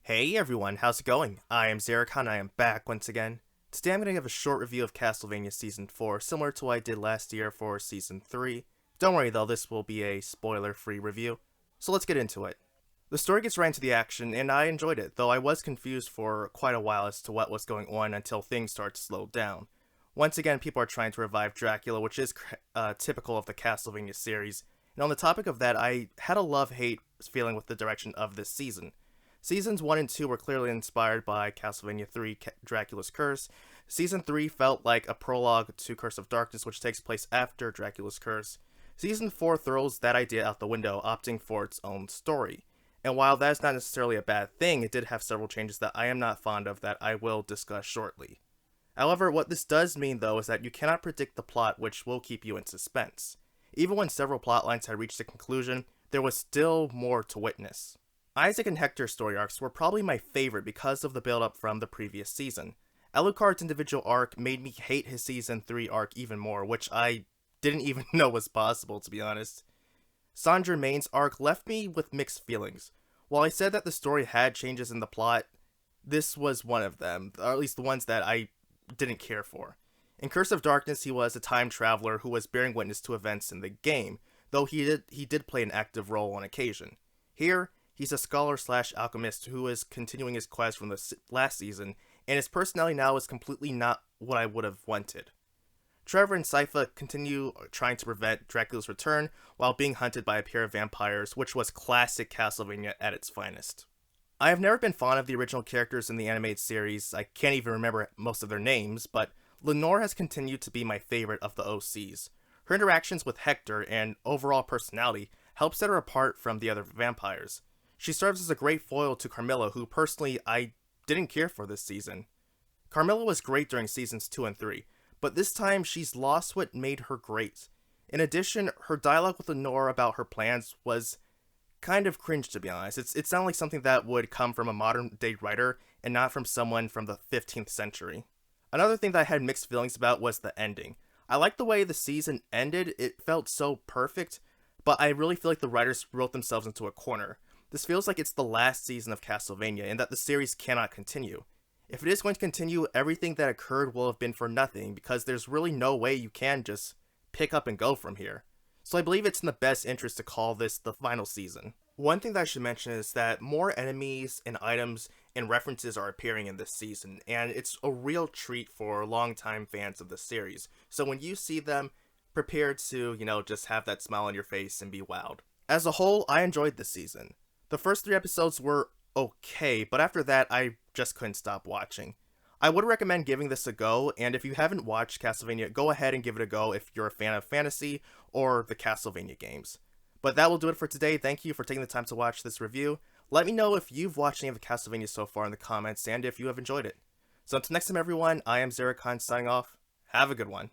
Hey everyone, how's it going? I am iamxeracon, I am back once again. Today I'm going to give a short review of Castlevania Season 4, similar to what I did last year for Season 3. Don't worry though, this will be a spoiler-free review. So let's get into it. The story gets right into the action, and I enjoyed it, though I was confused for quite a while as to what was going on until things start to slow down. Once again, people are trying to revive Dracula, which is typical of the Castlevania series, and on the topic of that, I had a love-hate feeling with the direction of this season. Seasons 1 and 2 were clearly inspired by Castlevania 3 Dracula's Curse. Season 3 felt like a prologue to Curse of Darkness, which takes place after Dracula's Curse. Season 4 throws that idea out the window, opting for its own story. And while that is not necessarily a bad thing, it did have several changes that I am not fond of that I will discuss shortly. However, what this does mean though is that you cannot predict the plot, which will keep you in suspense. Even when several plotlines had reached a conclusion, there was still more to witness. Isaac and Hector's story arcs were probably my favorite because of the build-up from the previous season. Alucard's individual arc made me hate his Season 3 arc even more, which I didn't even know was possible, to be honest. Saint Germain's arc left me with mixed feelings. While I said that the story had changes in the plot, this was one of them, or at least the ones that I didn't care for. In Curse of Darkness, he was a time traveler who was bearing witness to events in the game, though he did play an active role on occasion. Here, he's a scholar/alchemist who is continuing his quest from the last season, and his personality now is completely not what I would have wanted. Trevor and Sypha continue trying to prevent Dracula's return while being hunted by a pair of vampires, which was classic Castlevania at its finest. I have never been fond of the original characters in the animated series. I can't even remember most of their names, but Lenore has continued to be my favorite of the OCs. Her interactions with Hector and overall personality help set her apart from the other vampires. She serves as a great foil to Carmilla, who personally I didn't care for this season. Carmilla was great during seasons 2 and 3, but this time she's lost what made her great. In addition, her dialogue with Lenore about her plans was kind of cringe, to be honest. It sounded like something that would come from a modern day writer and not from someone from the 15th century. Another thing that I had mixed feelings about was the ending. I liked the way the season ended, it felt so perfect, but I really feel like the writers wrote themselves into a corner. This feels like it's the last season of Castlevania and that the series cannot continue. If it is going to continue, everything that occurred will have been for nothing because there's really no way you can just pick up and go from here. So I believe it's in the best interest to call this the final season. One thing that I should mention is that more enemies and items and references are appearing in this season, and it's a real treat for longtime fans of the series. So when you see them, prepare to, just have that smile on your face and be wowed. As a whole, I enjoyed this season. The first 3 episodes were okay, but after that, I just couldn't stop watching. I would recommend giving this a go, and if you haven't watched Castlevania, go ahead and give it a go if you're a fan of fantasy or the Castlevania games. But that will do it for today. Thank you for taking the time to watch this review. Let me know if you've watched any of the Castlevania so far in the comments, and if you have enjoyed it. So until next time everyone, I am iamxeracon signing off. Have a good one.